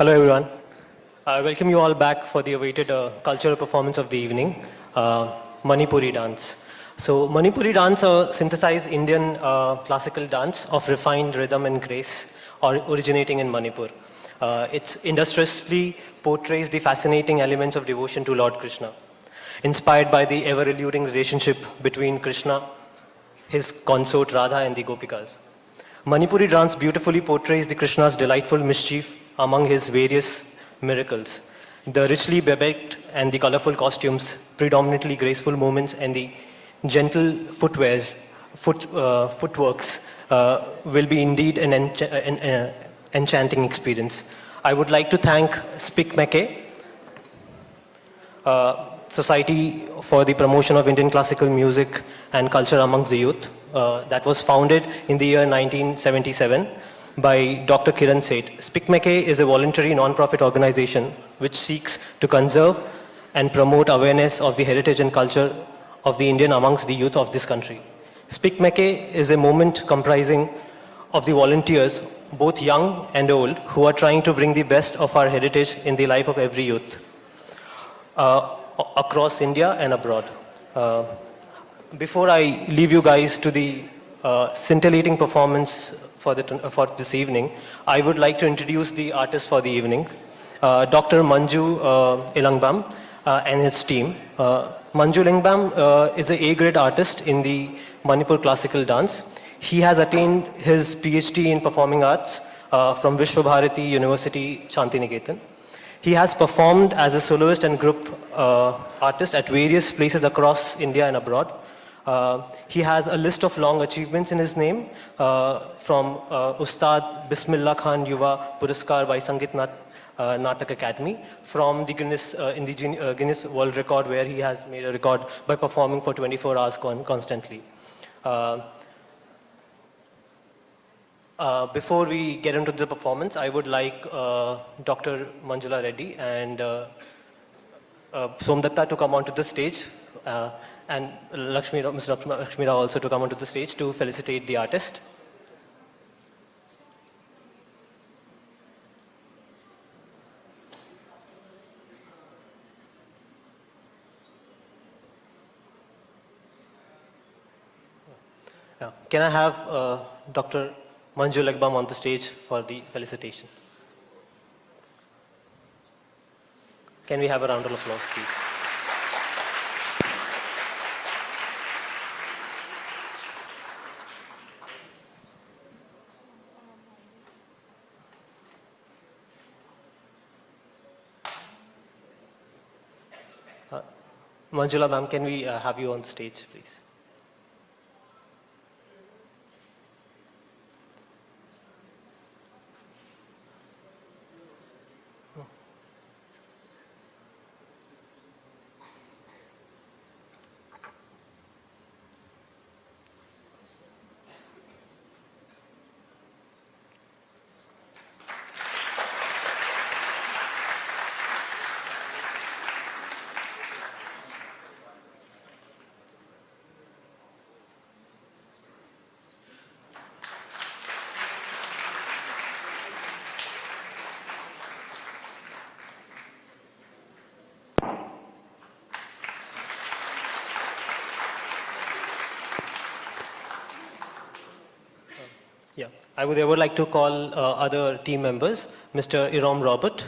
Hello everyone. I welcome you all back for the awaited cultural performance of the evening, Manipuri dance. So Manipuri dance, a synthesized Indian classical dance of refined rhythm and grace originating in Manipur. It industriously portrays the fascinating elements of devotion to Lord Krishna, inspired by the ever-eluding relationship between Krishna, his consort Radha and the Gopikas. Manipuri dance beautifully portrays the Krishna's delightful mischief among his various miracles. The richly bedecked and the colorful costumes, predominantly graceful movements, and the gentle footworks will be indeed an enchanting experience. I would like to thank Spik Meke, Society for the Promotion of Indian Classical Music and Culture Amongst the Youth, that was founded in the year 1977 by Dr. Kiran Seth. SPICMECE is a voluntary non-profit organization which seeks to conserve and promote awareness of the heritage and culture of the Indian amongst the youth of this country. SPICMECE is a movement comprising of the volunteers, both young and old, who are trying to bring the best of our heritage in the life of every youth across India and abroad. Before I leave you guys to the scintillating performance for this evening, I would like to introduce the artist for the evening, Dr. Manju Ilangbam and his team. Manju Ilangbam is an A-grade artist in the Manipur classical dance. He has attained his PhD in performing arts from Vishwa Bharati University, Shantiniketan. He has performed as a soloist and group artist at various places across India and abroad. He has a list of long achievements in his name from Ustad Bismillah Khan Yuva Puraskar by Sangeet Natak Academy, from the Guinness World Record, where he has made a record by performing for 24 hours constantly. Before we get into the performance, I would like Dr. Manjula Reddy and Somdatta to come onto the stage, and Mr. Lakshmi Rao also to come onto the stage to felicitate the artist. Can I have Dr. Manju Ilangbam on the stage for the felicitation? Can we have a round of applause, please? Manjula ma'am, can we have you on the stage, please? Yeah, I would like to call other team members, Mr. Irom Robert,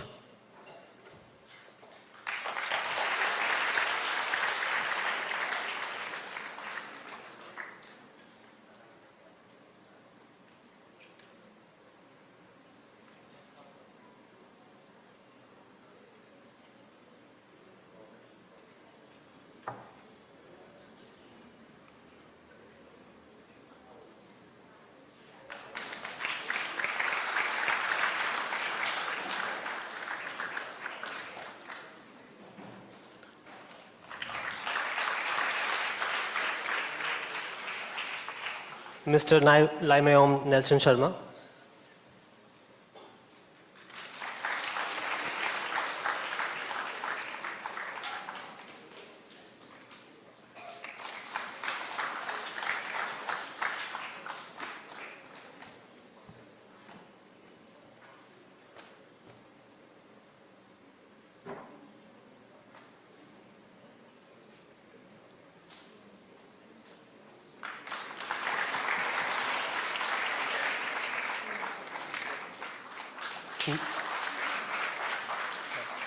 Mr. Laimayom Nelson Sharma,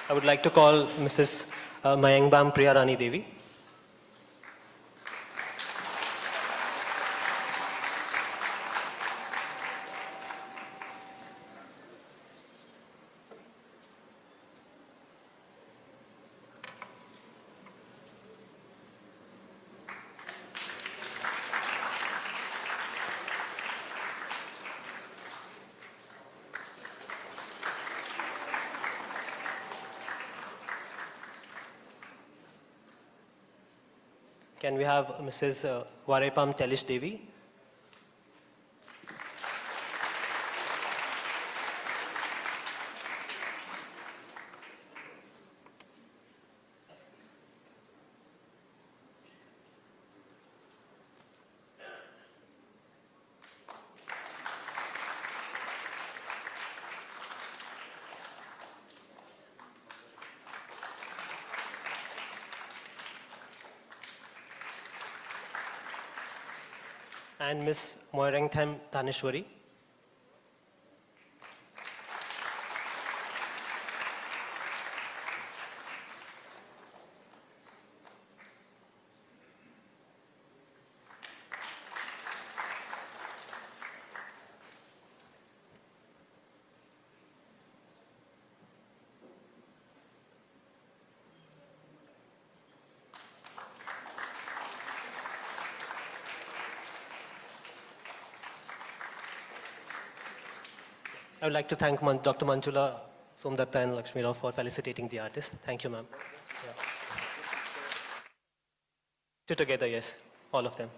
I would like to call Mrs. Mayangbam Priyarani Devi. Can we have Mrs. Warepam Telish Devi? And Ms. Moirangtham Tanishwari. I would like to thank Dr. Manjula Somdatta and Lakshmi Rao for felicitating the artist. Thank you, ma'am. Yeah. Sit together, yes, all of them.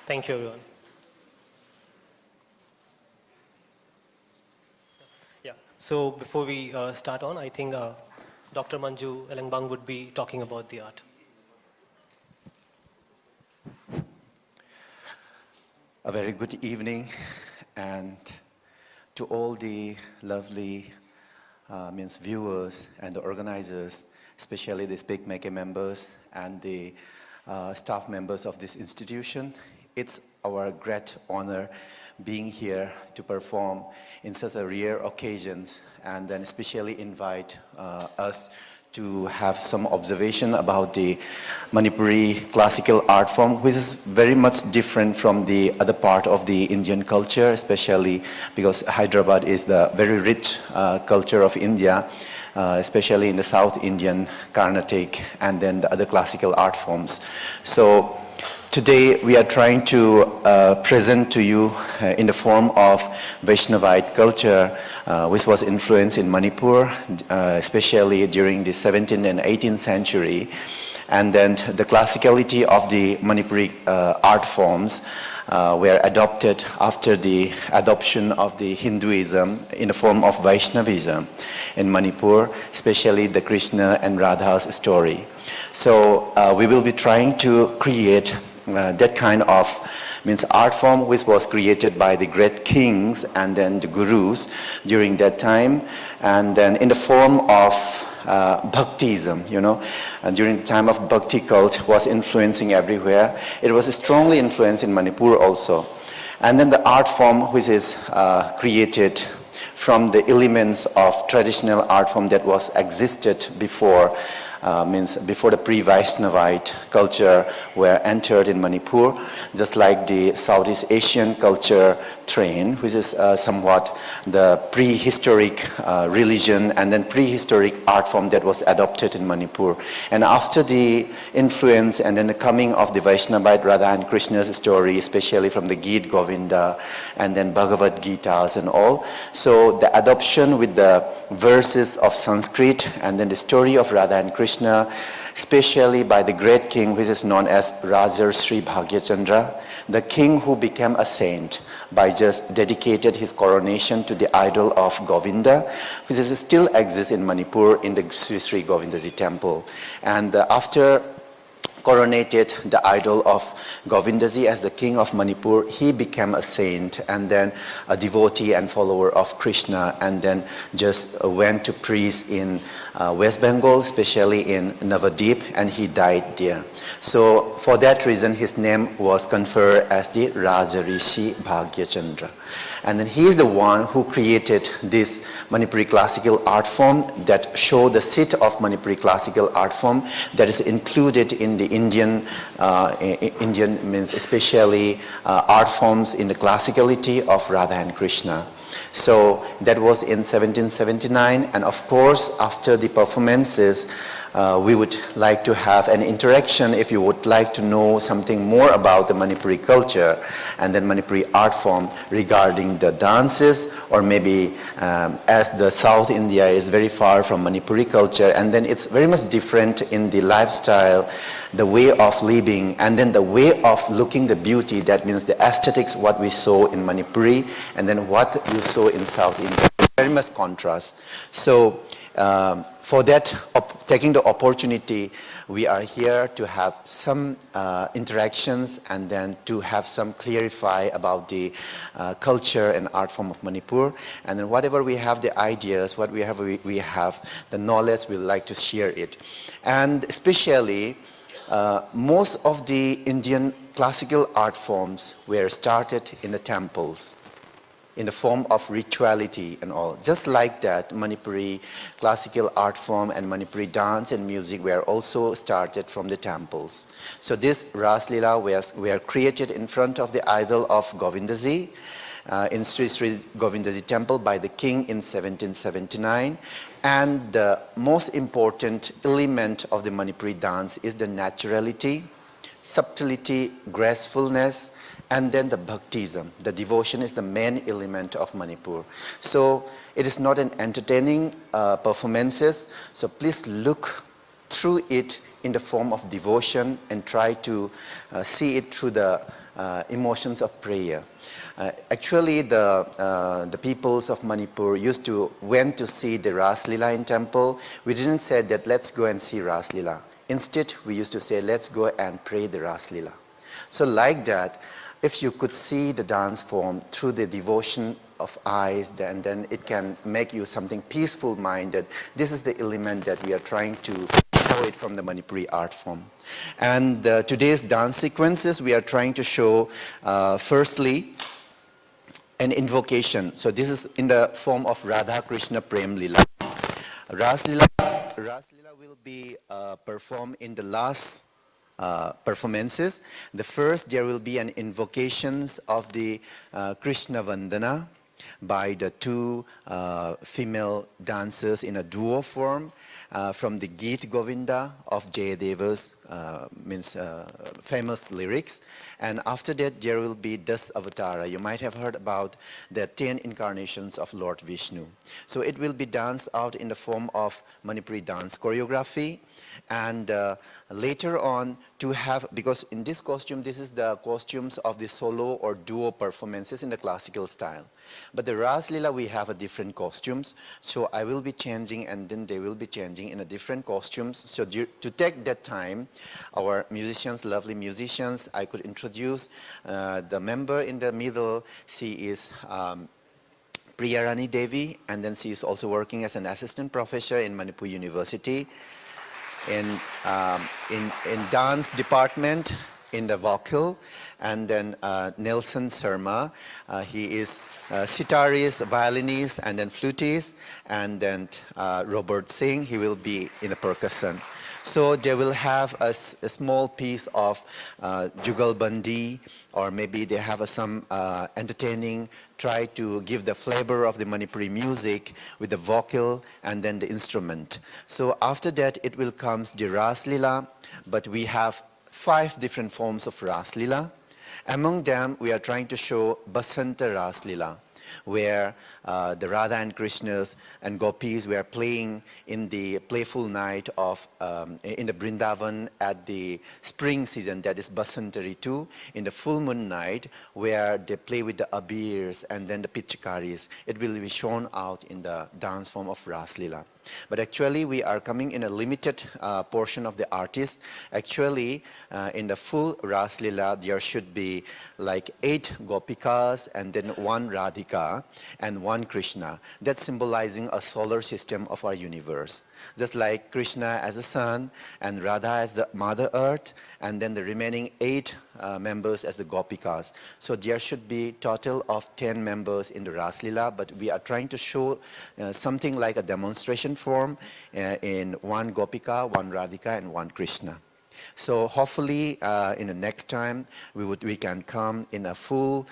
Thank you, everyone. Yeah, so before we start on, I think Dr. Manju Elangbang would be talking about the art. A very good evening, and to all the lovely viewers and the organizers, especially the SpeakMaker members and the staff members of this institution. It's our great honor being here to perform in such a rare occasions, and then especially invite us to have some observation about the Manipuri classical art form, which is very much different from the other part of the Indian culture, especially because Hyderabad is the very rich culture of India, especially in the South Indian, Carnatic, and then the other classical art forms. So today we are trying to present to you in the form of Vaishnavite culture, which was influenced in Manipur, especially during the 17th and 18th century. And then the classicality of the Manipuri art forms were adopted after the adoption of the Hinduism in the form of Vaishnavism in Manipur, especially the Krishna and Radha's story. So we will be trying to create that kind of art form which was created by the great kings and then the gurus during that time, and then in the form of Bhaktism, and during the time of Bhakti cult was influencing everywhere. It was strongly influenced in Manipur also. And then the art form which is created from the elements of traditional art form that was existed before, before the pre-Vaishnavite culture were entered in Manipur, just like the Southeast Asian culture train, which is somewhat the prehistoric religion and then prehistoric art form that was adopted in Manipur. And after the influence and then the coming of the Vaishnavite Radha and Krishna's story, especially from the Geet Govinda and then Bhagavad Gita's and all, so the adoption with the verses of Sanskrit and then the story of Radha and Krishna Krishna, especially by the great king which is known as Rajarshi Bhagyachandra, the king who became a saint by just dedicated his coronation to the idol of Govinda, which still exists in Manipur in the Sri Sri Govindaji temple. And after coronated the idol of Govindaji as the king of Manipur, he became a saint and then a devotee and follower of Krishna, and then just went to preach in West Bengal, especially in Navadip, and he died there. So for that reason his name was conferred as the Rajarishi Bhagyachandra. And then he is the one who created this Manipuri classical art form that show the seat of Manipuri classical art form that is included in the Indian means especially art forms in the classicality of Radha and Krishna. So that was in 1779, and of course after the performances we would like to have an interaction. If you would like to know something more about the Manipuri culture and then Manipuri art form regarding the dances, or maybe as the South India is very far from Manipuri culture, and then it's very much different in the lifestyle, the way of living, and then the way of looking the beauty, that means the aesthetics, what we saw in Manipuri and then what you saw in South India, very much contrast. So for that, taking the opportunity, we are here to have some interactions and then to have some clarify about the culture and art form of Manipur. And then whatever we have the ideas, what we have the knowledge, we like to share it. And especially, most of the Indian classical art forms were started in the temples, in the form of rituality and all. Just like that, Manipuri classical art form and Manipuri dance and music were also started from the temples. So this Ras Leela were created in front of the idol of Govindaji in Sri Sri Govindaji temple by the king in 1779. And the most important element of the Manipuri dance is the naturality, subtlety, gracefulness, and then the bhaktism. The devotion is the main element of Manipur. So it is not an entertaining performances. So please look through it in the form of devotion and try to see it through the emotions of prayer. Actually, the peoples of Manipur went to see the Ras Leela in temple. We didn't say that let's go and see Ras Leela. Instead, we used to say let's go and pray the Ras Leela. So like that, if you could see the dance form through the devotion of eyes, then it can make you something peaceful minded. This is the element that we are trying to show it from the Manipuri art form. And today's dance sequences, we are trying to show firstly an invocation. So this is in the form of Radha Krishna Prem Leela. Ras Leela will be performed in the last performances. The first, there will be an invocations of the Krishna Vandana by the two female dancers in a duo form from the Geet Govinda of Jayadeva's famous lyrics. And after that, there will be Das Avatara. You might have heard about the 10 incarnations of Lord Vishnu. So it will be danced out in the form of Manipuri dance choreography. And later on to have, because in this costume, this is the costumes of the solo or duo performances in the classical style. But the Ras Leela, we have a different costumes. So I will be changing and then they will be changing in a different costumes. So to take that time, our musicians, lovely musicians, I could introduce the member in the middle. She is Priyarani Devi, and then she is also working as an assistant professor in Manipur University in dance department in the vocal. And then Nelson Sharma, he is sitarist, violinist, and then flutist. And then Robert Singh, he will be in the percussion. So they will have a small piece of Jugalbandi, or maybe they have some entertaining, try to give the flavor of the Manipuri music with the vocal and then the instrument. So after that, it will come the Ras Leela, but we have 5 different forms of Ras Leela. Among them, we are trying to show Basanta Ras Leela. where the Radha and Krishnas and gopis were playing in the playful night of in the Brindavan at the spring season, that is Basant Ritu, in the full moon night, where they play with the abirs and then the pitchakaris. It will be shown out in the dance form of Ras Leela. But actually, we are coming in a limited portion of the artists. Actually, in the full Ras Leela, there should be like 8 Gopikas and then 1 Radhika and 1 Krishna. That's symbolizing a solar system of our universe. Just like Krishna as the sun and Radha as the Mother Earth, and then the remaining 8 members as the Gopikas. So there should be total of 10 members in the Ras Leela, but we are trying to show something like a demonstration form in 1 Gopika, 1 Radhika, and 1 Krishna. So hopefully in the next time we can come in a full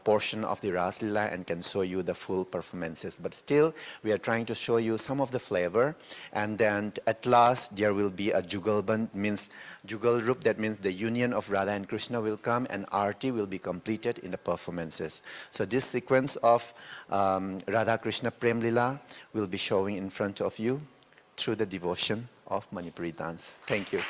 portion of the Ras Leela and can show you the full performances. But still we are trying to show you some of the flavor, and then at last there will be a Jugalband, means Jugal Rup, that means the union of Radha and Krishna will come, and Arti will be completed in the performances. So this sequence of Radha Krishna Prem Leela will be showing in front of you through the devotion of Manipuri dance. Thank you.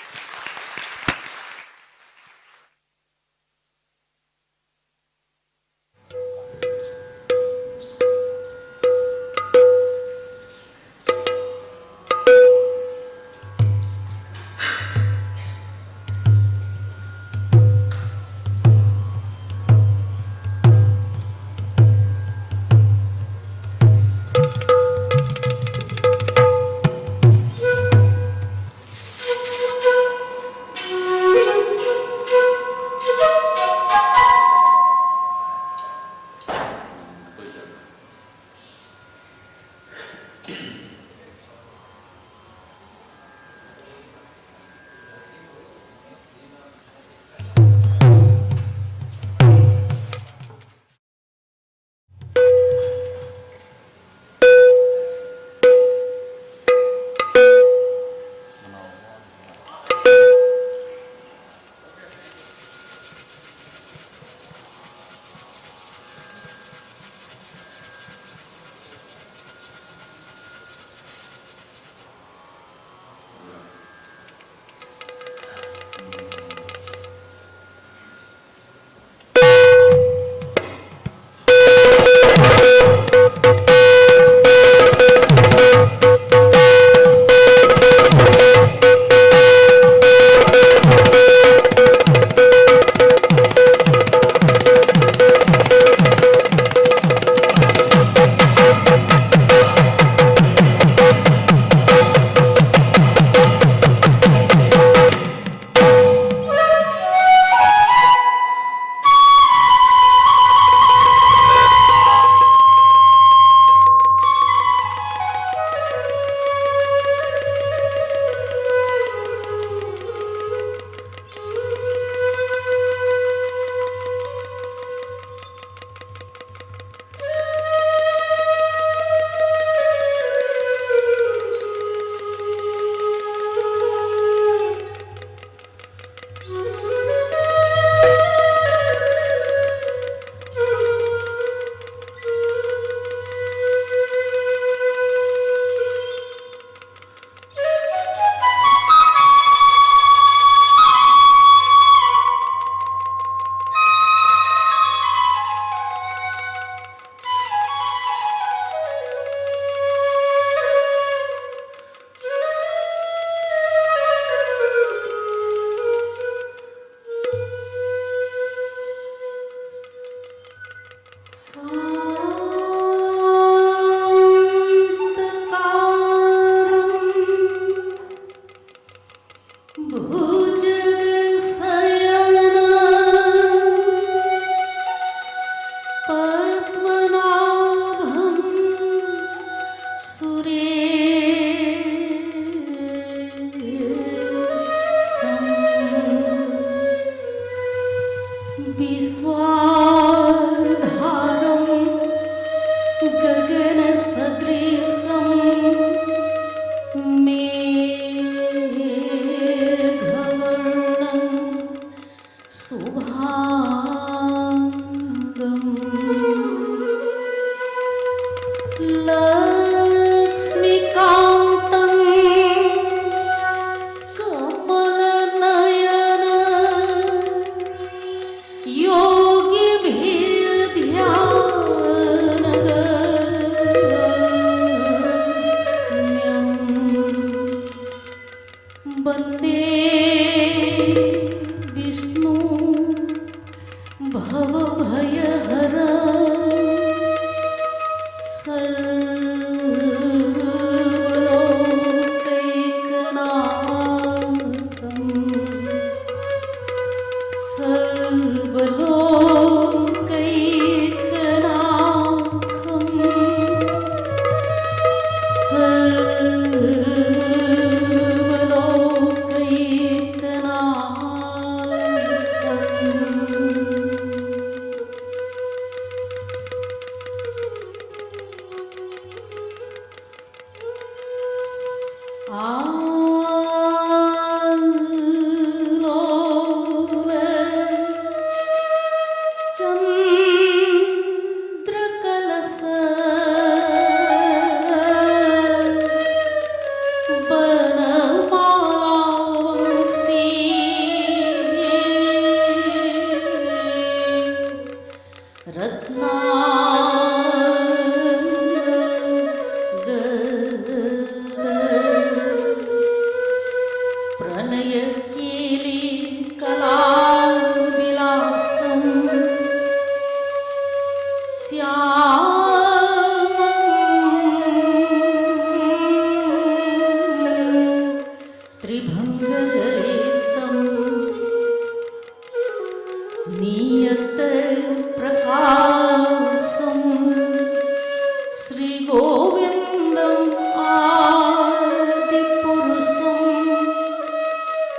गोविन्दम् आदिपुरुषं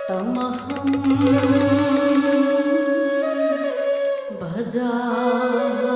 तमहं भजामि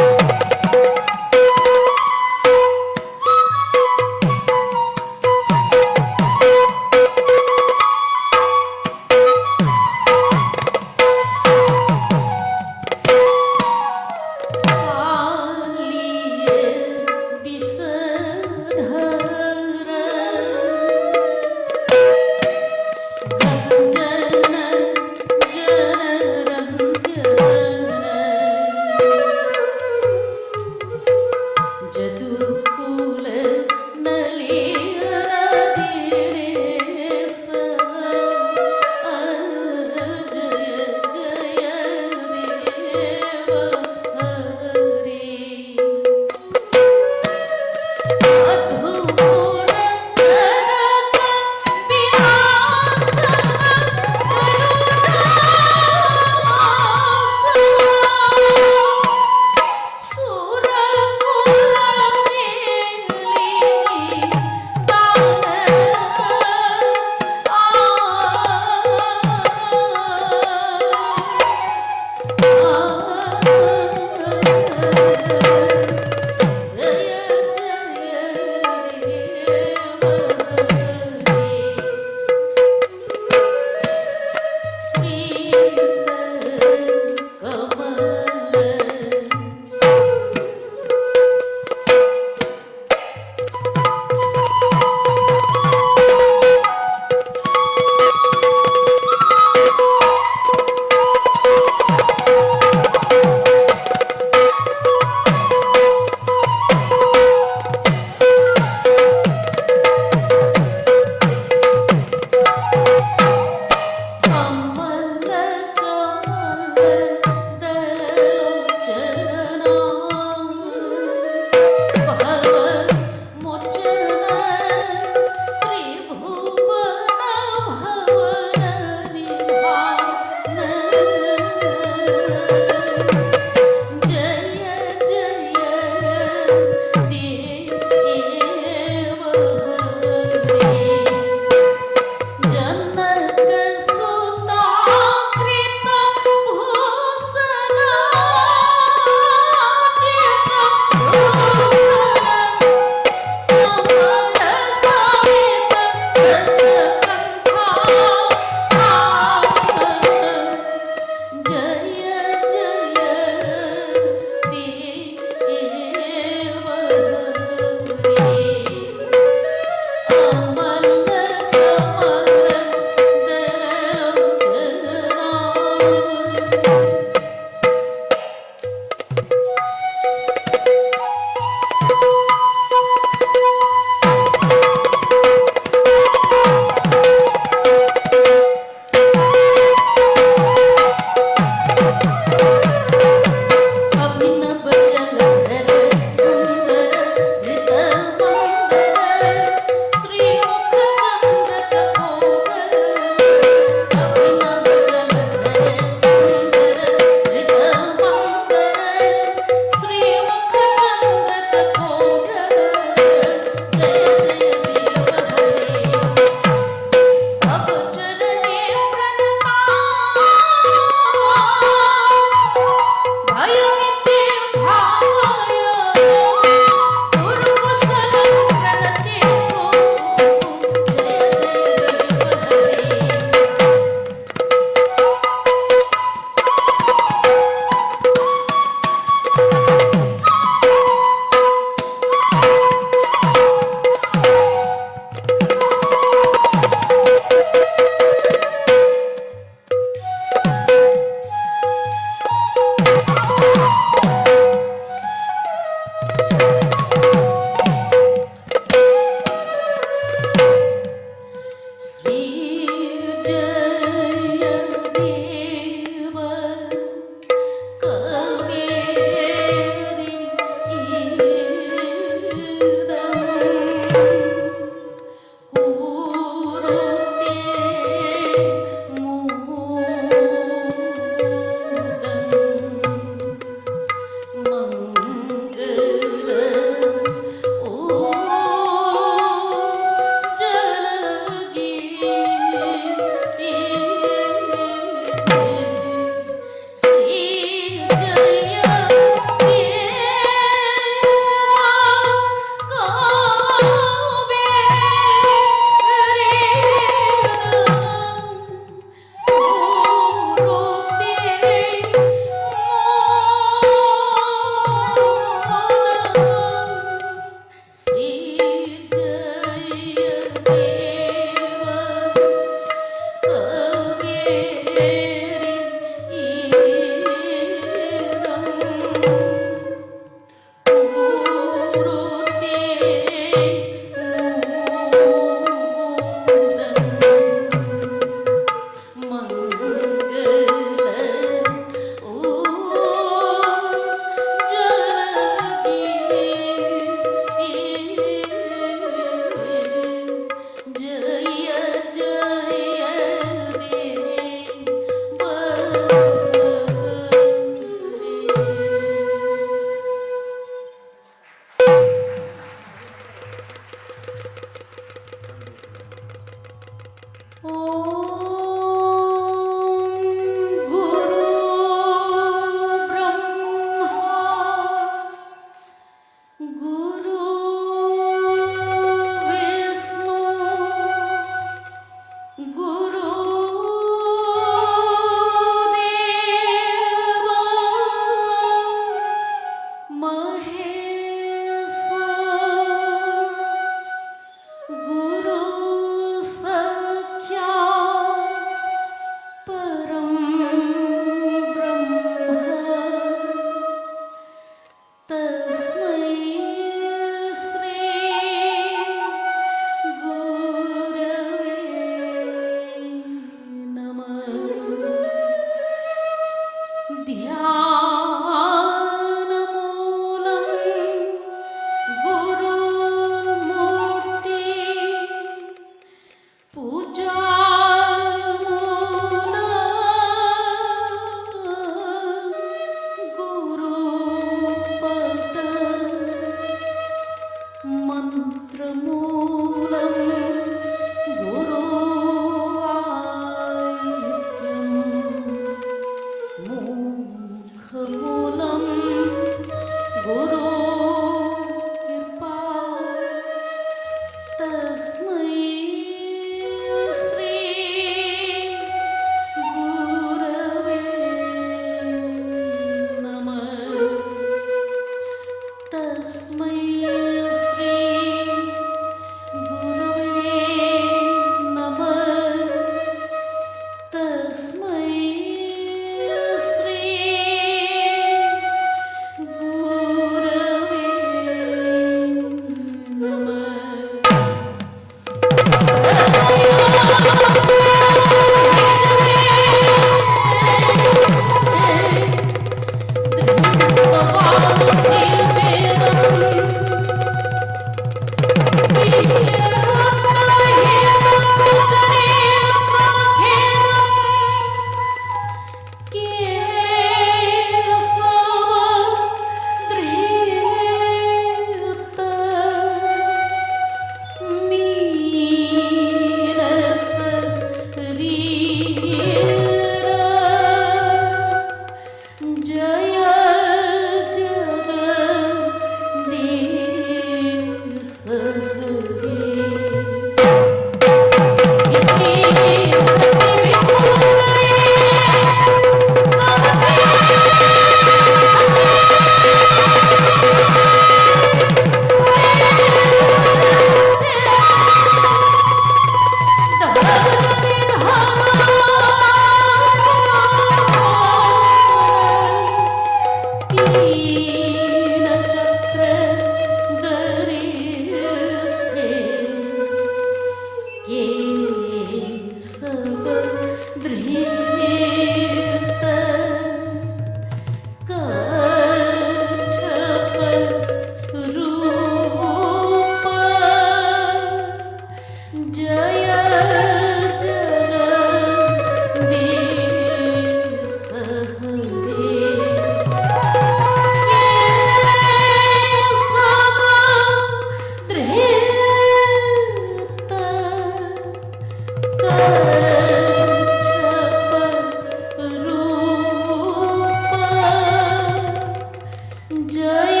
जय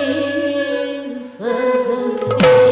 जगदीश हरे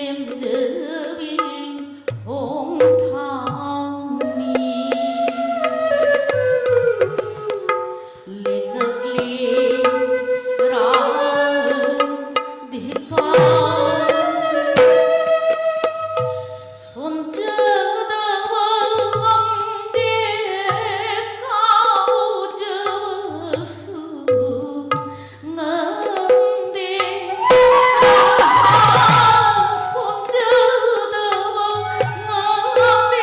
liêm dữ bi hôn thang ni lê ngực lê ra đi ca 손 뜯어본 뒤에 가오저수 ngâm 손 뜯어본 가오저수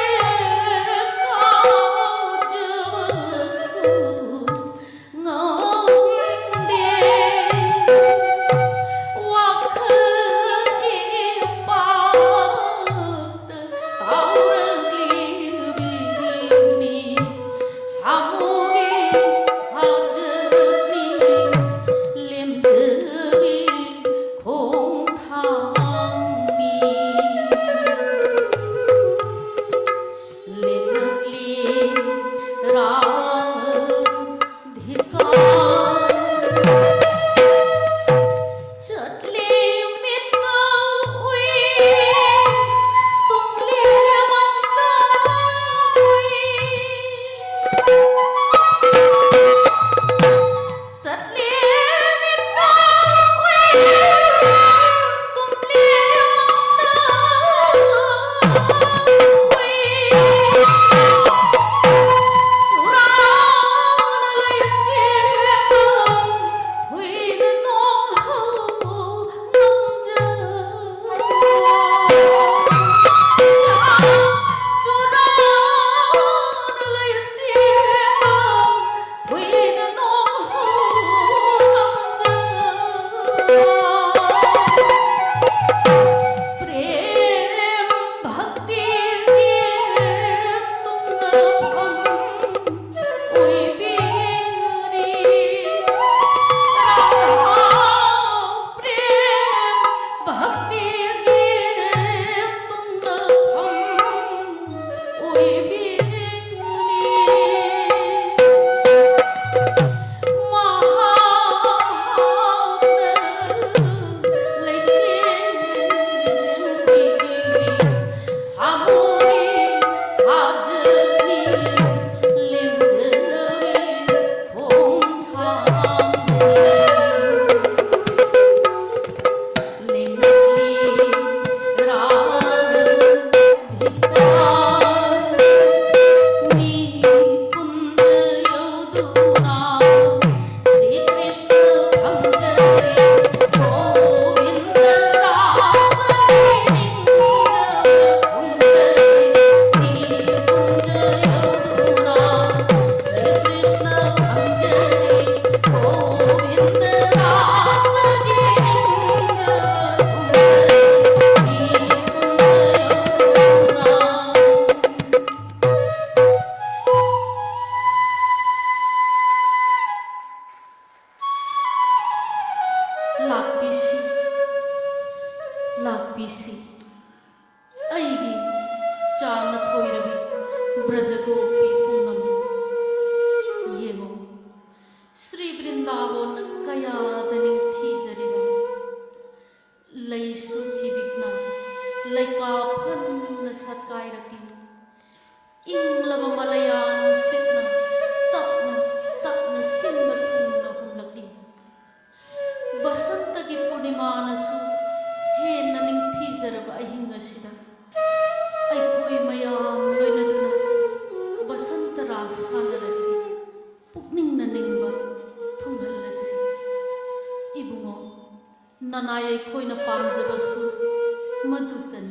nanay aiko'y napanjabasu madutan.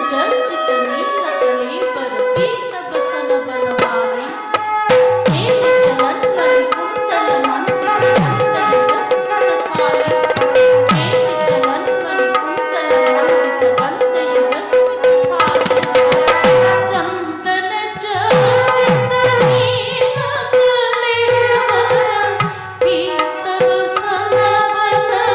चर्चित नील कलेबर पीत बसन बनमाली नील चलन मणि कुंडल मंडित कंदय विस्मित साली नील चलन मणि कुंडल मंडित कंदय विस्मित साली चंदन चर्चित नील कलेबर पीत बसन बनमाली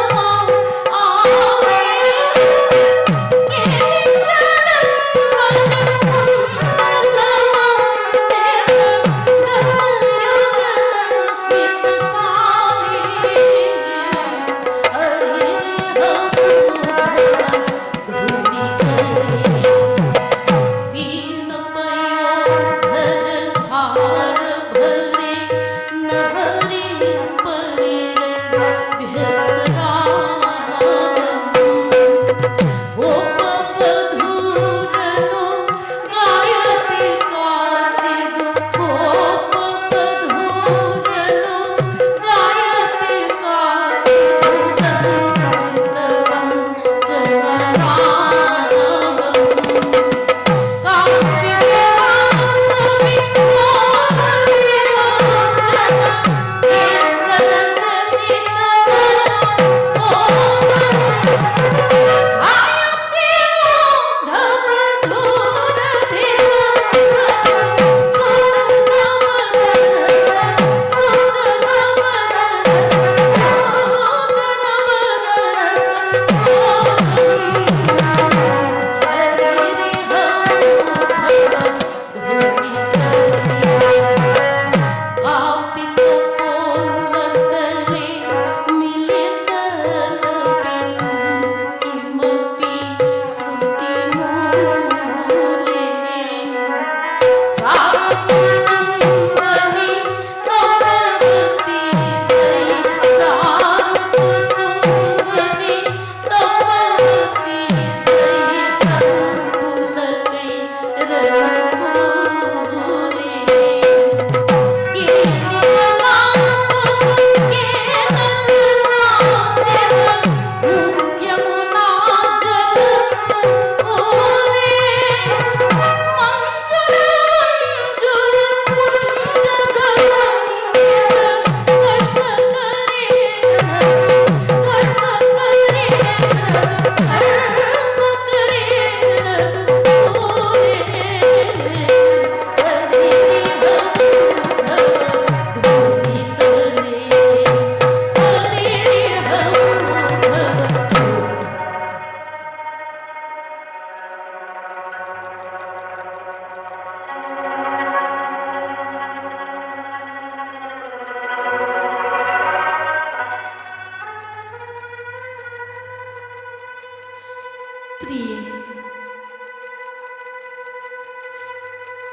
प्रिय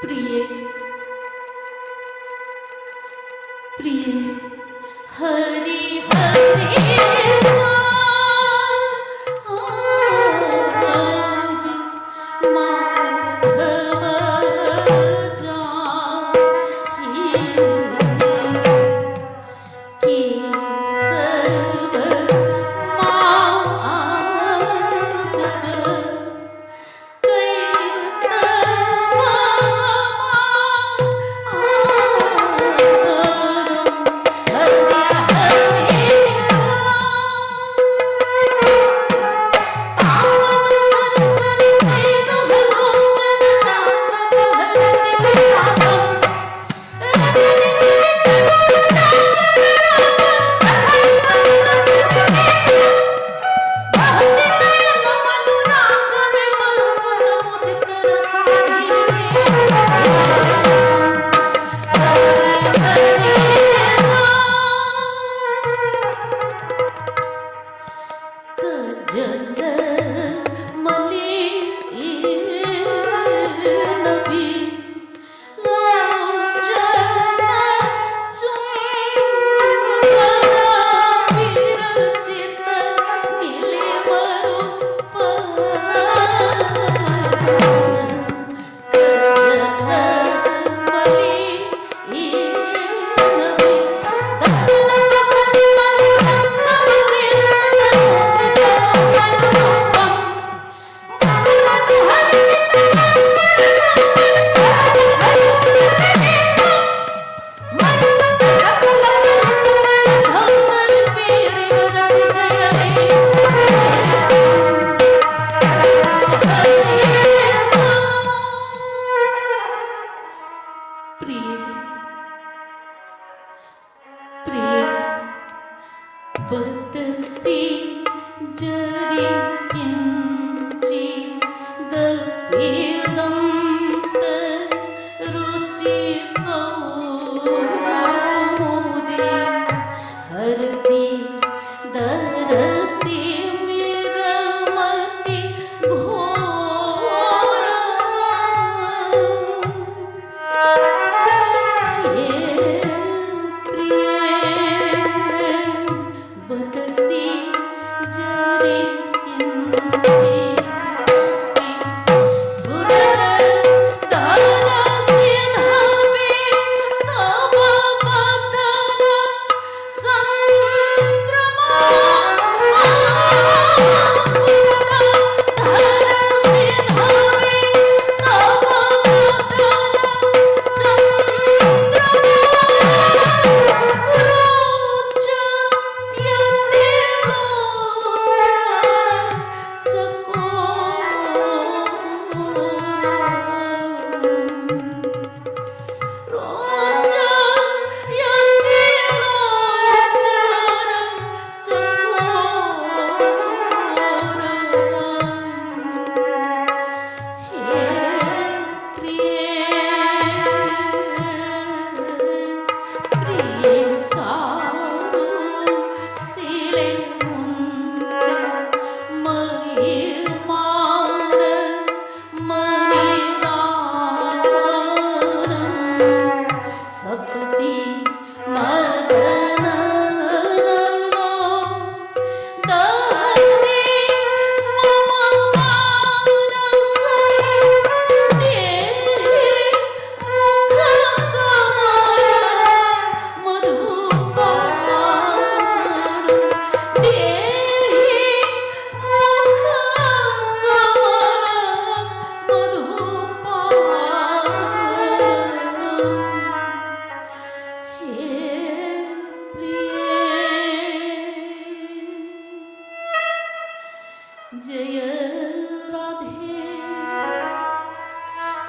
प्रिय प्रिय हरि हरि माधव जाहि केशव माधव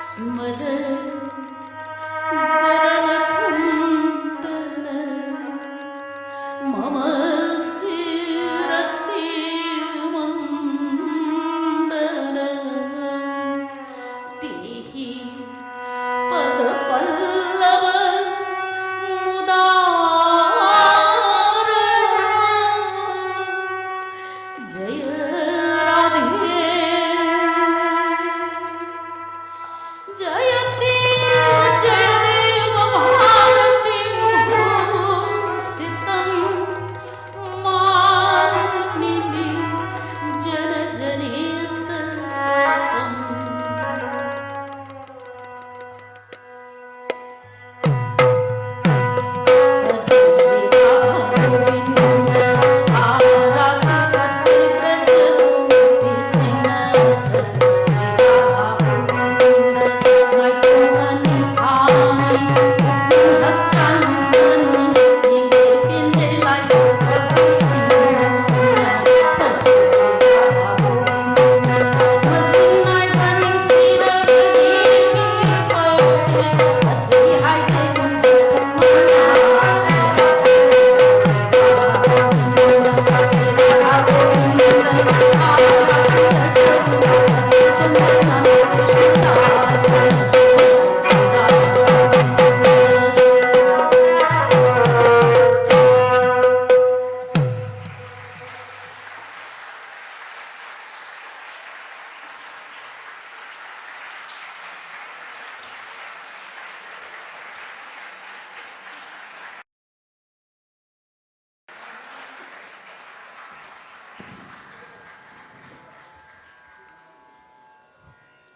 स्मर गरलघण्टन मम शिरसि वन्दन देहि पदपल्लव मुदार जय राधे जयति जय देव भारती भूषितं मानिनी जनजनित सतम्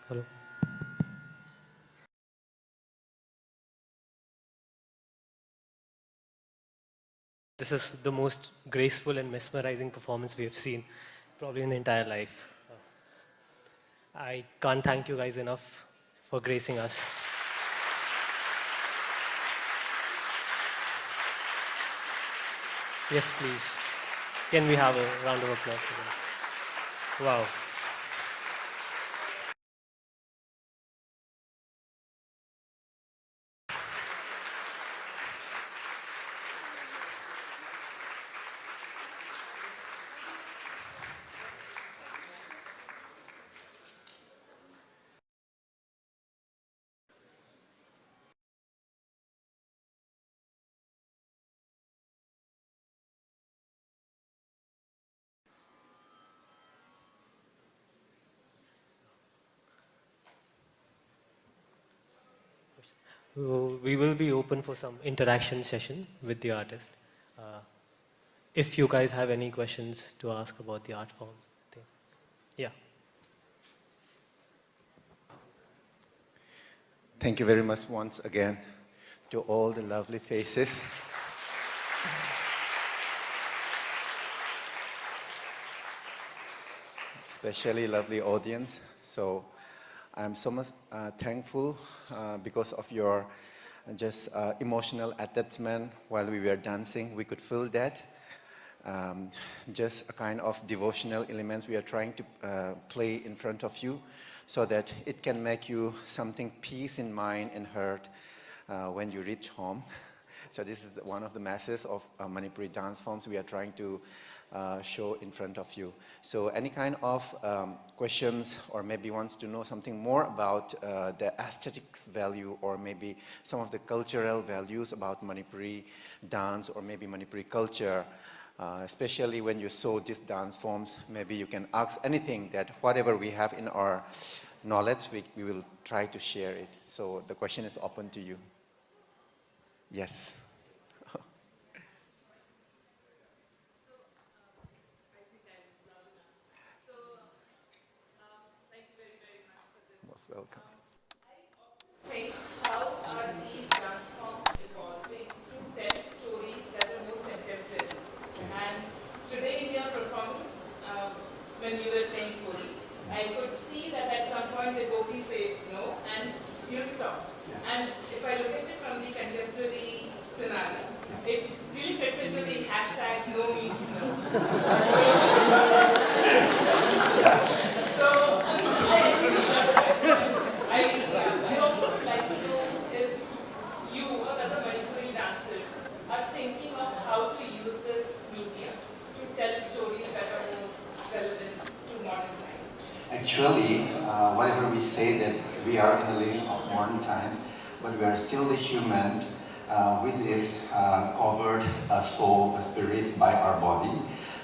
Hello. This is the most graceful and mesmerizing performance we have seen, probably in the entire life. I can't thank you guys enough for gracing us. Yes, please. Can we have a round of applause for them? Wow. So we will be open for some interaction session with the artist. If you guys have any questions to ask about the art form. Yeah. Thank you very much once again to all the lovely faces. Especially lovely audience. So I'm so much thankful because of your just emotional attachment while we were dancing. We could feel that. Just a kind of devotional elements we are trying to play in front of you so that it can make you something peace in mind and heart when you reach home. So this is one of the messages of Manipuri dance forms we are trying to show in front of you. So any kind of questions or maybe wants to know something more about the aesthetics value or maybe some of the cultural values about Manipuri dance or maybe Manipuri culture, especially when you saw these dance forms, maybe you can ask anything that whatever we have in our knowledge, we will try to share it. So the question is open to you. Yes. Most welcome. Think how are these dance forms evolving to tell stories that are more contemporary? And today in your performance, when you were playing Kori, I could see that at some point the gopis say no and you stop. Yes. And if I look at it from the contemporary scenario, it really fits into the hashtag no means no. So, I really love that. Actually, whatever we say that we are in a living of modern time, but we are still the human, which is covered a soul, a spirit by our body.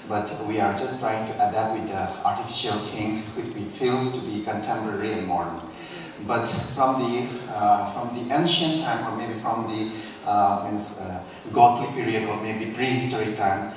But we are just trying to adapt with the artificial things which we feel to be contemporary and modern. But from the ancient time, or maybe from the Gothic period, or maybe prehistoric time,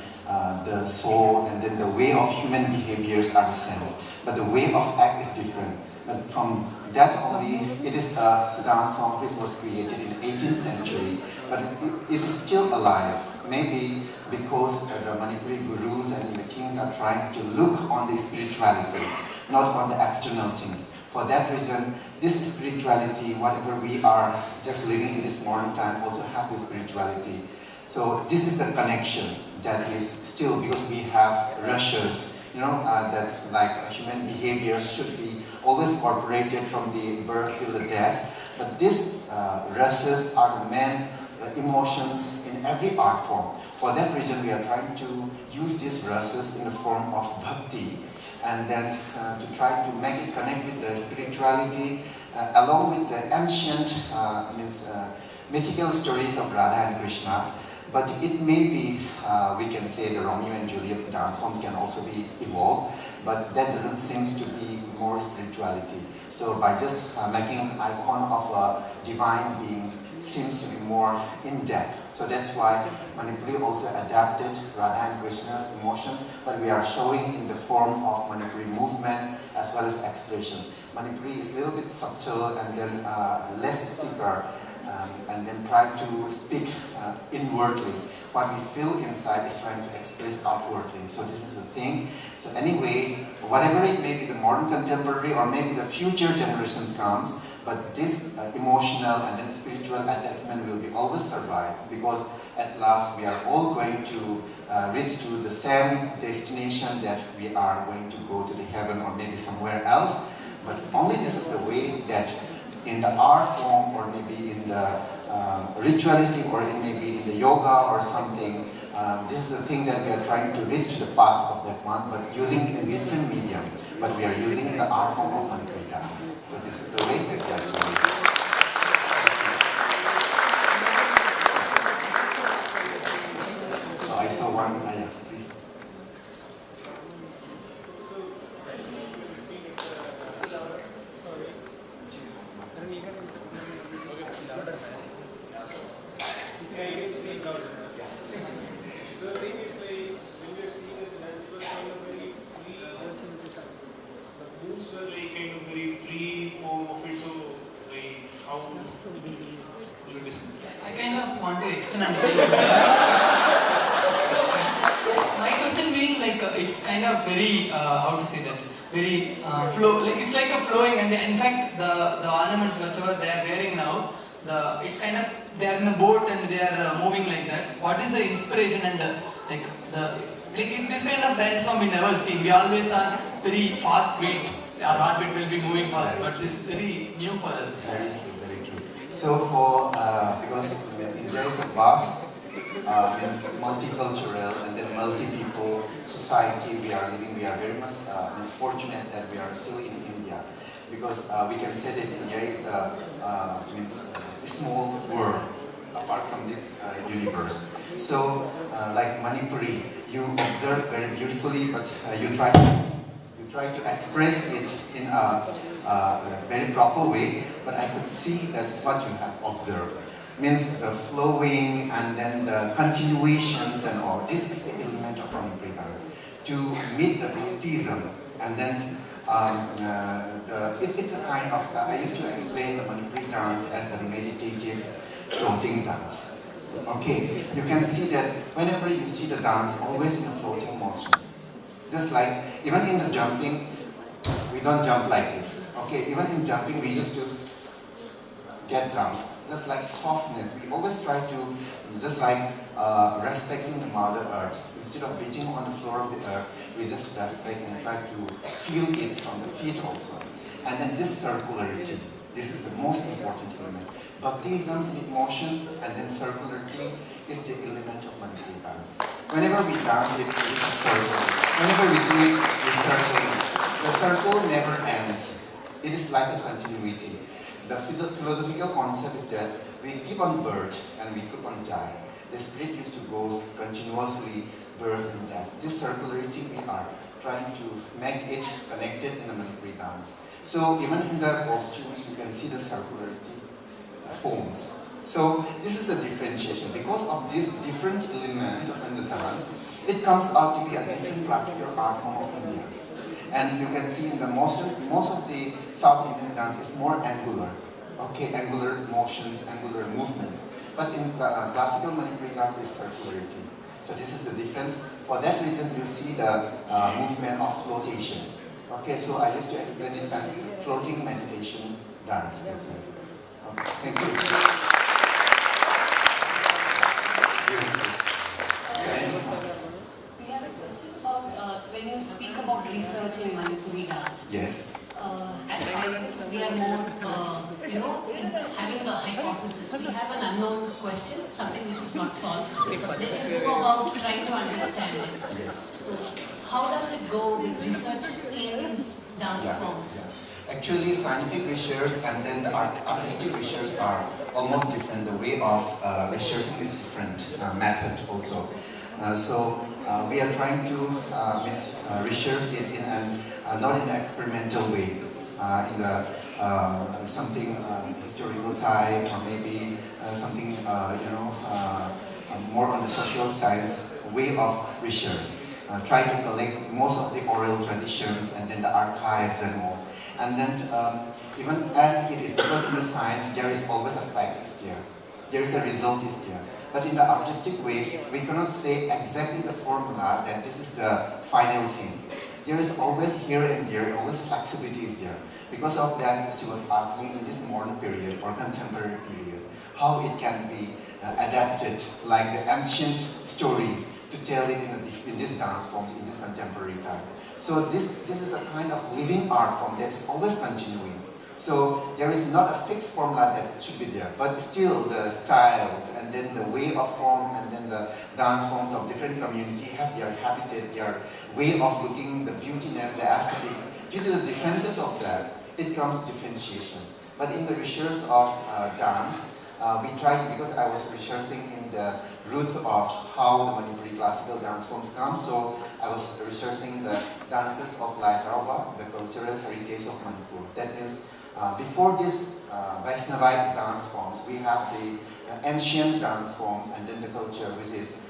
the soul and then the way of human behaviors are the same. But the way of act is different. But from that only, it is a dance form which was created in the 18th century, but it is still alive. Maybe because the Manipuri gurus and the kings are trying to look on the spirituality, not on the external things. For that reason, this spirituality, whatever we are just living in this modern time, also have this spirituality. So this is the connection that is still, because we have rushes, that like human behavior should be always incorporated from the birth till the death. But these rushes are the main emotions in every art form. For that reason, we are trying to use these rushes in the form of bhakti, and then to try to make it connect with the spirituality, along with the ancient mythical stories of Radha and Krishna. But it may be, we can say the Romeo and Juliet's dance forms can also be evolved, but that doesn't seem to be more spirituality. So by just making an icon of a divine being seems to be more in-depth. So that's why Manipuri also adapted Radha and Krishna's emotion, but we are showing in the form of Manipuri movement as well as expression. Manipuri is a little bit subtle and then less speaker, and then try to speak inwardly. What we feel inside is trying to express outwardly. So this is the thing. So anyway, whatever it may be, the modern contemporary or maybe the future generations comes, but this emotional and then spiritual attachment will be always survive, because at last we are all going to reach to the same destination, that we are going to go to the heaven or maybe somewhere else. But only this is the way that in the art form, or maybe in the ritualistic, or it may be in the yoga or something, this is the thing that we are trying to reach to the path of that one, but using a different medium. But we are using in the art form of Manipuri dance. So this is the way that we are doing it. So I saw one, yeah, please. So the thing is, like, when we are seeing that dance was kind of very free, the moves were like kind of very free form of it. So, like, how you describe? I kind of want to extend and say so, my question being like it's kind of very how to say that, very flow, like it's like a flowing, and in fact the ornaments whatever they are wearing now, it's kind of they are in a boat and they are moving like that. What is the inspiration and in this kind of dance form we never seen. We always are very fast beat. Our heartbeat will be moving fast, but this is very new for us. Very true, very true. So for, because India is a vast, means multicultural and then multi-people society we are living, we are very much fortunate that we are still in India. Because we can say that India is a small world apart from this universe. So like Manipuri, you observe very beautifully, but you try to express it in a very proper way, but I could see that what you have observed means the flowing and then the continuations and all. This is the element of Manipuri dance. To meet the Buddhism, and then it's a kind of, I used to explain the Manipuri dance as the meditative floating dance. Okay, you can see that whenever you see the dance, always in a floating motion. Just like, even in the jumping, we don't jump like this. Okay, even in jumping, we used to get down. Just like softness, we always try to, just like respecting the Mother Earth. Instead of beating on the floor of the earth, we just respect and try to feel it from the feet also. And then this circularity, this is the most important element. Bhaktism in motion and then circularity is the element of Manipuri dance. Whenever we dance it, it's a circle. Whenever we do it, we circle it. The circle never ends. It is like a continuity. The philosophical concept is that we keep on birth and we keep on die. The spirit used to go continuously birth and death. This circularity we are trying to make it connected in a Manipuri dance. So even in the costumes you can see the circularity forms. So this is the differentiation. Because of this different element in the dance, it comes out to be a different classical art form of India. And you can see in the most of the South Indian dance is more angular. Okay, angular motions, angular movements. But in classical Manipuri dance is circularity. So this is the difference. For that reason, you see the movement of flotation. Okay, so I used to explain it as floating meditation dance movement. Okay, thank you. We have a question about when you speak about research in Manipuri dance. Yes. As scientists, we are more, in having a hypothesis. We have an unknown question, something which is not solved. Then you go about trying to understand it. Yes. So, how does it go with research in dance forms? Actually, scientific research and then the artistic research are almost different. The way of researching is different, method also. We are trying to research it in not in an experimental way, in the something historical type, or maybe something more on the social science way of research. Try to collect most of the oral traditions and then the archives and all. And then even as it is, because in the science there is always a fact is there. There is a result is there. But in the artistic way, we cannot say exactly the formula that this is the final thing. There is always here and there, always flexibility is there. Because of that, she was asking in this modern period or contemporary period, how it can be adapted like the ancient stories to tell it in this dance form, in this contemporary time. So this is a kind of living art form that is always continuing. So there is not a fixed formula that should be there, but still the styles and then the way of form and then the dance forms of different community have their habitat, their way of looking, the beautiness, the aesthetics. Due to the differences of that, it comes differentiation. But in the research of dance, we tried, because I was researching in the root of how the Manipuri classical dance forms come, so I was researching the dances of Lai Harauba, the cultural heritage of Manipur. That means before this Vaishnavite dance forms, we have the ancient dance form and then the culture, which is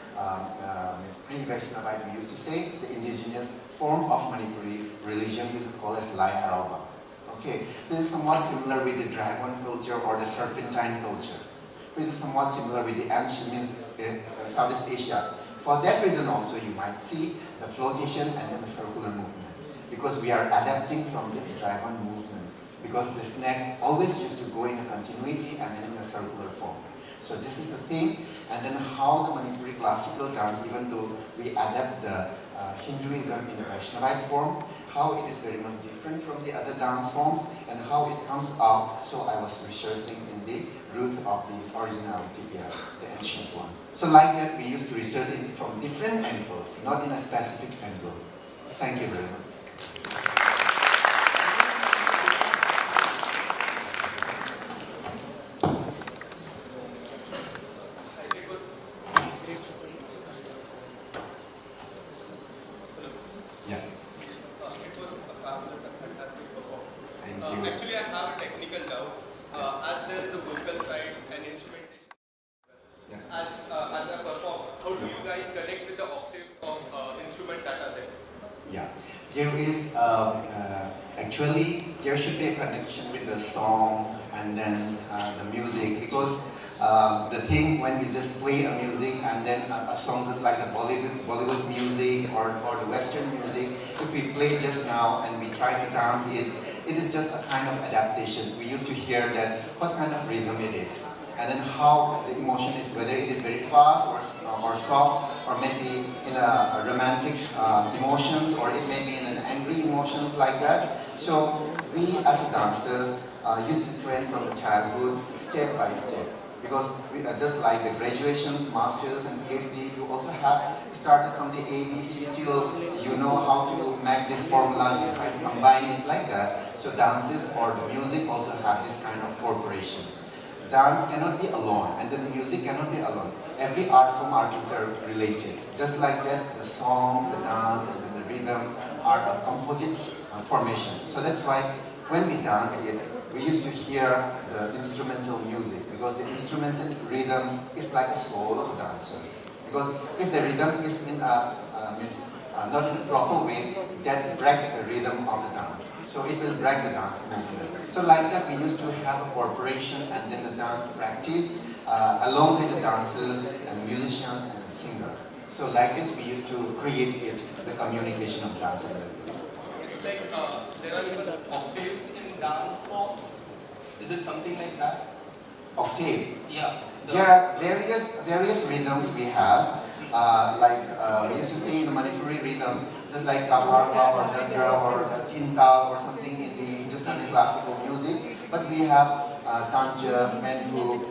pre-Vaishnavite, we used to say, the indigenous form of Manipuri religion, which is called as Lai Harauba. Okay, this is somewhat similar with the dragon culture or the serpentine culture, which is somewhat similar with the ancient Southeast Asia. For that reason also, you might see the flotation and then the circular movement, because we are adapting from this dragon movements, because the snake always used to go in a continuity and then in a circular form. So this is the thing, and then how the Manipuri classical dance, even though we adapt the Hinduism in a Vaishnavite form, how it is very much different from the other dance forms and how it comes out. So I was researching in the root of the originality here, the ancient one. So like that, we used to research it from different angles, not in a specific angle. Thank you very much. Yeah. It was a fabulous and fantastic performance. Thank you. Actually, I have a technical doubt. As there is a vocal side and instrumentation, Yeah. as a performer, how do you guys connect with the octaves of instrument that are there? Yeah, there is actually there should be a connection with the song and then the music, because the thing when we just play a music and then a song just like the Bollywood music or the Western music, if we play just now and we try to dance it, it is just a kind of adaptation. We used to hear that what kind of rhythm it is, and then how the emotion is, whether it is very fast or soft, or maybe in a romantic emotions, or it may be in an angry emotions like that. So we as dancers used to train from the childhood, step by step. Because just like the graduations, masters and PhD, you also have started from the ABC till you know how to make these formulas, you try to combine it like that. So dances or the music also have this kind of corporations. Dance cannot be alone, and then the music cannot be alone. Every art form are interrelated. Just like that, the song, the dance, and then the rhythm are a composite formation. So that's why when we dance it, we used to hear the instrumental music, because the instrumental rhythm is like a soul of a dancer. Because if the rhythm is in not in a proper way, that breaks the rhythm of the dance. So it will break the dance movement. So like that, we used to have a corporation and then the dance practice along with the dancers and musicians and the singer. So like this, we used to create it, the communication of dance and music. It's like there are even octaves in dance forms. Is it something like that? Octaves. Yeah. There are various rhythms we have. We used to say in the Manipuri rhythm, just like Kaparwa or Dadra or Tintal or something in the Hindustani classical music. But we have Tanja, Menku,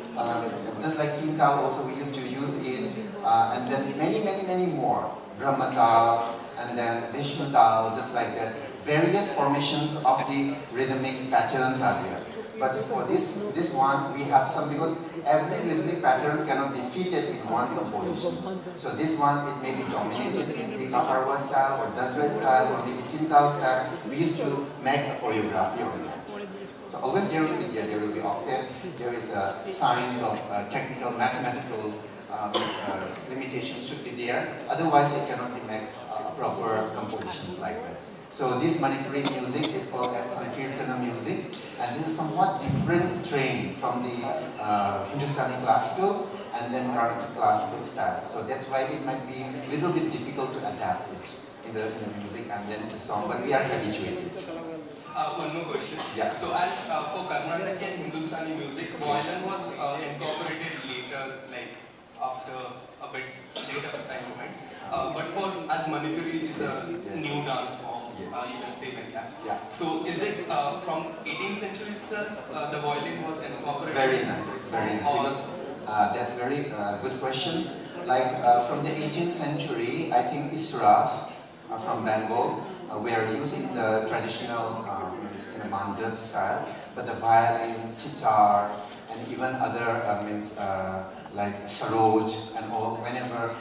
just like Tintal also we used to use it, and then many more. Brahmatal, and then Vishnutal, just like that. Various formations of the rhythmic patterns are there. But for this one, we have some, because every rhythmic patterns cannot be fitted in one composition. So this one, it may be dominated in the Kaparwa style or Dadra style or maybe Tintal style. We used to make a choreography on that. So always there will be octave, there is a science of technical, mathematical limitations should be there. Otherwise, it cannot be made a proper compositions like that. So this Manipuri music is called as Sankirtana music, and this is somewhat different training from the Hindustani classical and then Carnatic classical style. So that's why it might be a little bit difficult to adapt it in the music and then the song, but we are habituated. One more question. Yeah. So as for Carnatic and Hindustani music, violin was incorporated later, like after a bit later time moment. But for as Manipuri is a new dance form, you can say like that. Yeah. So is it from 18th century itself the violin was incorporated? Very nice, very nice. Because, that's very good questions. Like from the 18th century, I think Isras from Bengal were using the traditional in a mandap style, but the violin, sitar, and even other like saroj and all. Whenever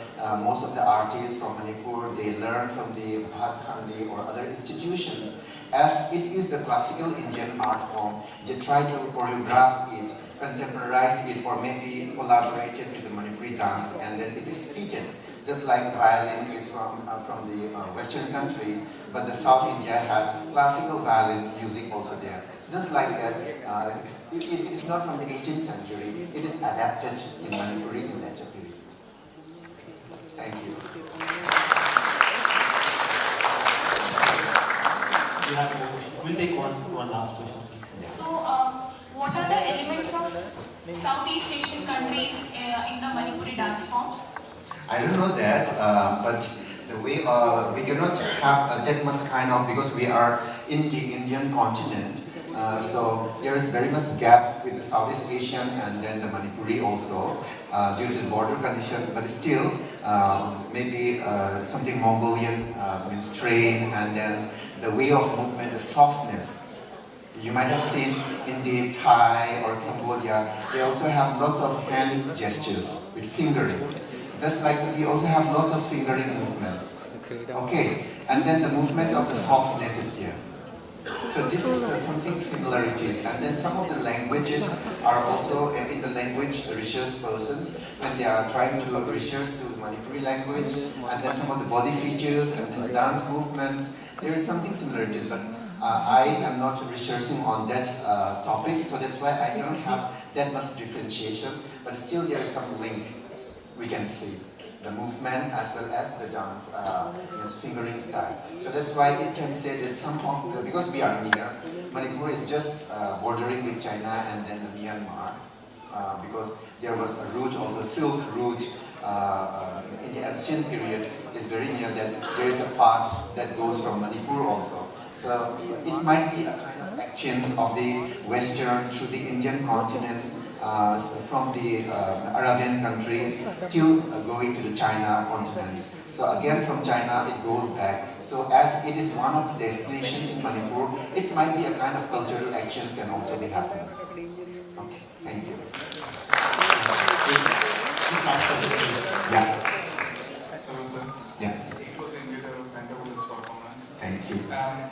most of the artists from Manipur, they learn from the Bhattkhandi or other institutions, as it is the classical Indian art form, they try to choreograph it, contemporize it, or maybe collaborate it with the Manipuri dance, and then it is fitted. Just like violin is from the Western countries, but the South India has classical violin music also there. Just like that, it is not from the 18th century, it is adapted in Manipuri in later period. Thank you. You have more questions. We'll take one last question, please. So, what are the elements of Southeast Asian countries in the Manipuri dance forms? I don't know that, but the way we cannot have that much kind of, because we are in the Indian continent, so there is very much gap with the Southeast Asian and then the Manipuri also due to the border condition, but still maybe something Mongolian means train, and then the way of movement, the softness. You might have seen in the Thai or Cambodia, they also have lots of hand gestures with fingerings. Just like we also have lots of fingering movements. Okay, and then the movement of the softness is there. So this is something similarities. And then some of the languages are also in the language research persons, when they are trying to research to the Manipuri language, and then some of the body features and then dance movements, there is something similarities. But I am not researching on that topic, so that's why I don't have that much differentiation. But still there is some link we can see. The movement as well as the dance, fingering style. So that's why it can say that some of the, because we are near, Manipur is just bordering with China and then the Myanmar, because there was a route, also Silk Route, in the ancient period is very near that there is a path that goes from Manipur also. So it might be a kind of connections of the Western through the Indian continent, from the Arabian countries till going to the China continent. So again from China it goes back. So as it is one of the destinations in Manipur, it might be a kind of cultural actions can also be happening. Okay, thank you. This last question, please. Yeah. Hello, sir. Yeah. It was indeed a fantabulous performance. Thank you. And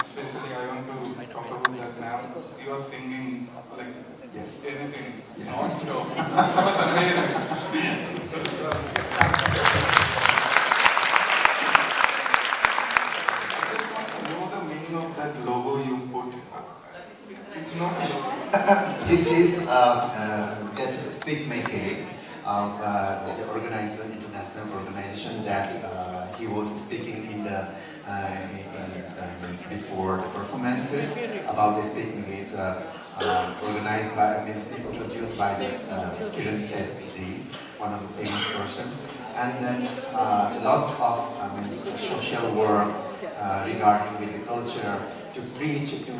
especially I want to talk about that now. You are singing like Yes. anything, non-stop. It was amazing. I just want to know the meaning of that logo you put. It's not a logo. This is that Speak Make, the organizer, international organization that he was speaking in the before the performances about the Speak Make. It's organized by, introduced by this Kiran Sethi, one of the famous person, and then lots of social work regarding with the culture to preach to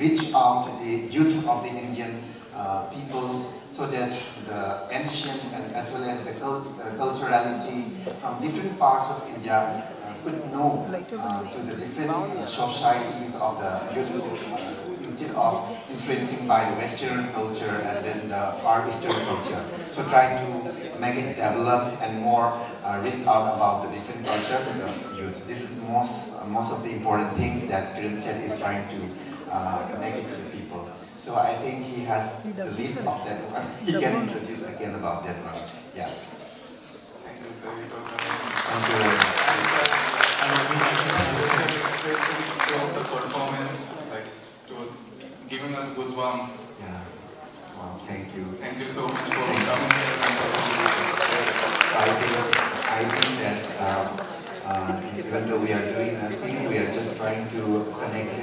reach out to the youth of the Indian peoples, so that the ancient and as well as the culturality from different parts of India could know to the different societies of the youth, instead of influencing by the Western culture and then the Far Eastern culture. So trying to make it develop and more reach out about the different culture to the youth. This is most of the important things that Kiran Seth is trying to make it to the people. So I think he has the list of that one. He can introduce again about that one. Yeah. Thank you, sir. It was amazing. Thank you very much. Expressions throughout the performance, like it was giving us goosebumps. Yeah. Wow, thank you. Thank you so much for coming here and So I think that even though we are doing nothing, we are just trying to connect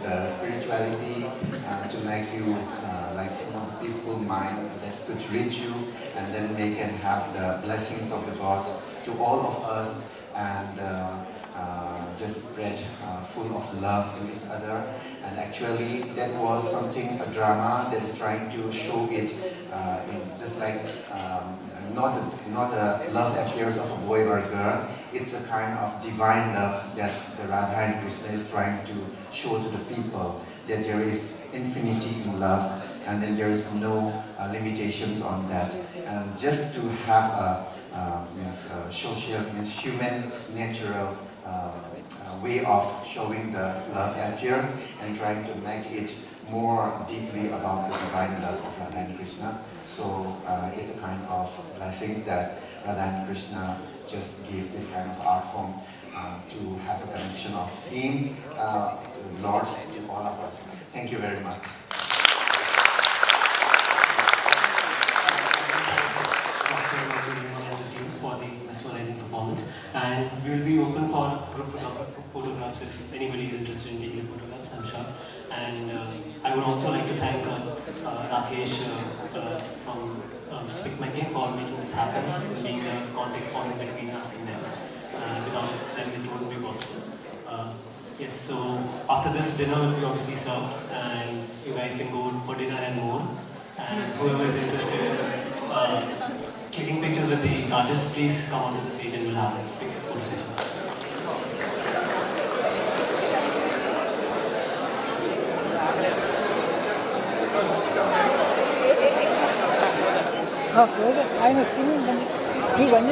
the spirituality to make you like some peaceful mind that could reach you, and then they can have the blessings of the God to all of us, and just spread full of love to each other. And actually that was something, a drama that is trying to show it in just like not the love affairs of a boy or a girl. It's a kind of divine love that the Radha and Krishna is trying to show to the people, that there is infinity in love, and then there is no limitations on that. And just to have a social, human, natural way of showing the love affairs and trying to make it more deeply about the divine love of Radha and Krishna. So it's a kind of blessings that Radha and Krishna just give this kind of art form to have a connection of Him, to the Lord, and to all of us. Thank you very much. For the mesmerizing performance, and we will be open for group photographs if anybody is interested in taking photographs, I'm sure. And I would also like to thank Rakesh from Speak Make for making this happen, being the contact point between us and them. Without them, it wouldn't be possible. Yes, so after this, dinner will be obviously served, and you guys can go for dinner and more. And whoever is interested in clicking pictures with the artist, please come onto the stage and we'll have photo sessions. 아, 그래서 아이는 쓰는 건 이거 완전